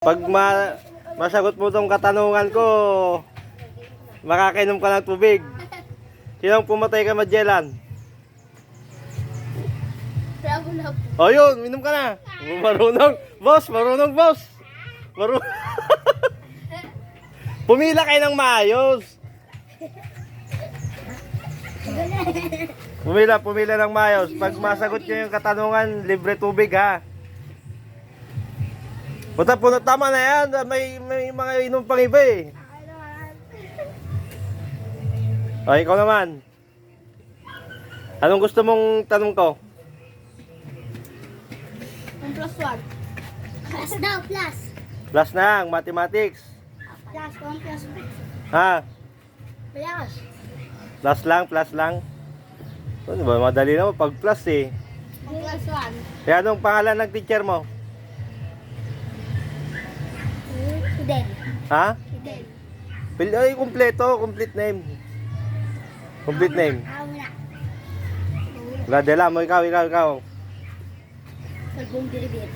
Pag masagot mo tong katanungan ko, makakainom ka ng tubig. Sinong pumatay ka Magellan? O yun, minom ka na. Marunong, boss, marunong, boss. Pumila kayo ng maayos. Pumila ng maayos. Pag masagot nyo yung katanungan, libre tubig ha. Punta, tama na yan. May mga inom pang iba eh. O, ikaw naman. Anong gusto mong tanong ko? 1 plus 1. Plus daw, plus. Plus na ang mathematics. Plus 1 plus 2. Ha? Plus. Plus lang. Ano ba? Madali naman pag plus eh. 1 plus 1. Kaya anong pangalan ng teacher mo? Fidel. Ha? Fidel. Ay, complete name. Complete name. Ako na. Gladela mo, ikaw. Kalbong biribir.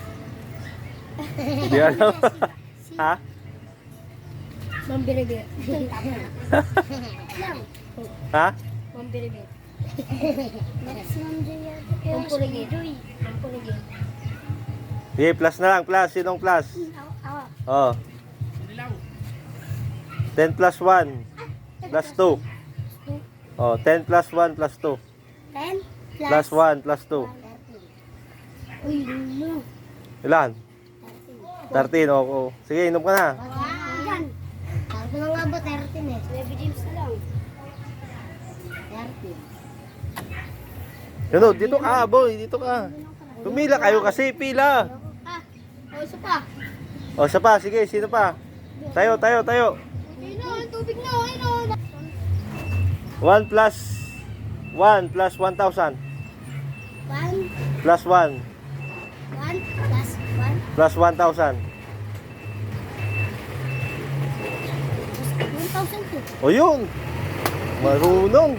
Hindi alam. Ha? Mambiribir. Lang. Ha? Mambiribir. Maximum Jaya. Mampurigir. Mampurigir. Sige, plus na lang. Plus. Sinong plus? Ako. Oh. 10 plus 1 plus 2. Oh, 10 plus 1 plus 2. 10 Plus 1 plus 2. Uy, no. Ilan? 13. Oo. Sige, inom ka na. Yan. Sabi na nga ba 13 eh. Baby James na lang. 13. Ano, dito ka, boy. Dito ka. Tumila kayo kasi, pila. O, isa pa. O, isa pa. Sige, sino pa? Tayo. Ayun o, tubig na. Ayun o. 1 plus 1 plus 1,000. 1 Plus 1 plus 1 plus 1,000. 1,002. O yun. Marunong.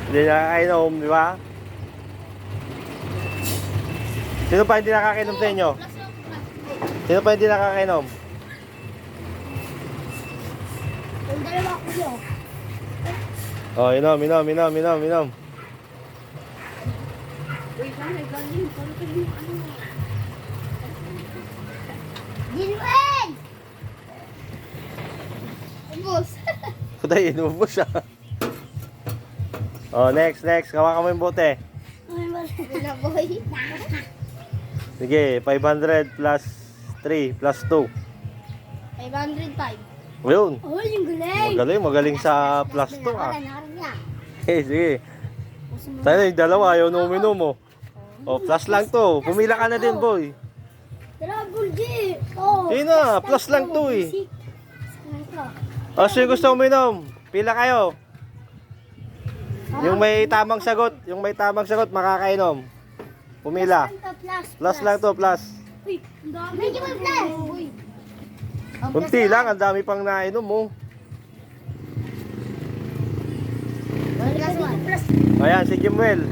Hindi nakakainom, di ba? Sino pa hindi nakakainom sa inyo? Sino pa hindi nakakainom? Yung dalawa ko yun. O, inom. Uy, saan nagaling? Parang ka yung ano. Ginuin! Ubus. Kutay, inubos siya. O, next. Kawakan mo yung bote. Wala boy. Sige, 500 plus 3 plus 2. 505. O yun. Oh, yung galing. Magaling sa plus 2 ah. Narin niya. Sige. Tayo yung dalawa, ayaw na uminom mo. O, plus lang to. Pumila ka na din, boy. Double G. Oh. Sige na, plus lang to eh. O, sino gusto uminom? Pila kayo. Yung may tamang sagot, makakainom. Pumila. Plus lang to, plus. Uy, ang dami. Medyo may plus. Uy. Kunti lang, ang dami pang nainom mo. Plus. Ayan, si Jimwell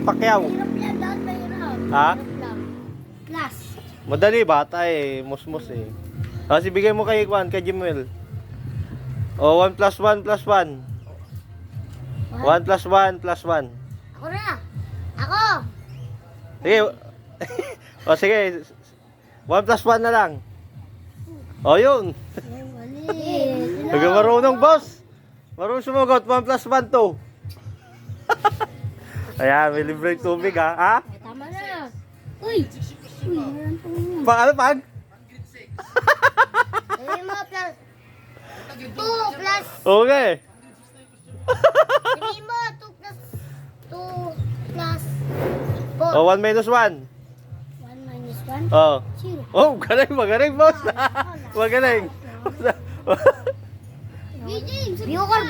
Pacquiao. Hirap yan, lahat mahirap. Ha? Plus. Madali, bata eh, musmus eh. Kasi bigay mo kay Jimwell. O, 1 plus 1 plus 1. 1 plus 1 plus 1. Ako na. Ako. Sige. O, sige. 1 plus 1 na lang. O, yun. Mali. Huwag ka marunong, boss. Marunong sumagot. 1 plus 1, 2. Ayan, may libreng tubig ha. Ha? Tama na. Uy. Uy, meron pa yun. Pag? Sabi mo plus 2 plus. Okay. Sabi mo 2 plus 2 plus 4. O, 1 minus 1. 1 minus 1. O. 0. Oh, magaling, boss. Magaling. James. Biyokor.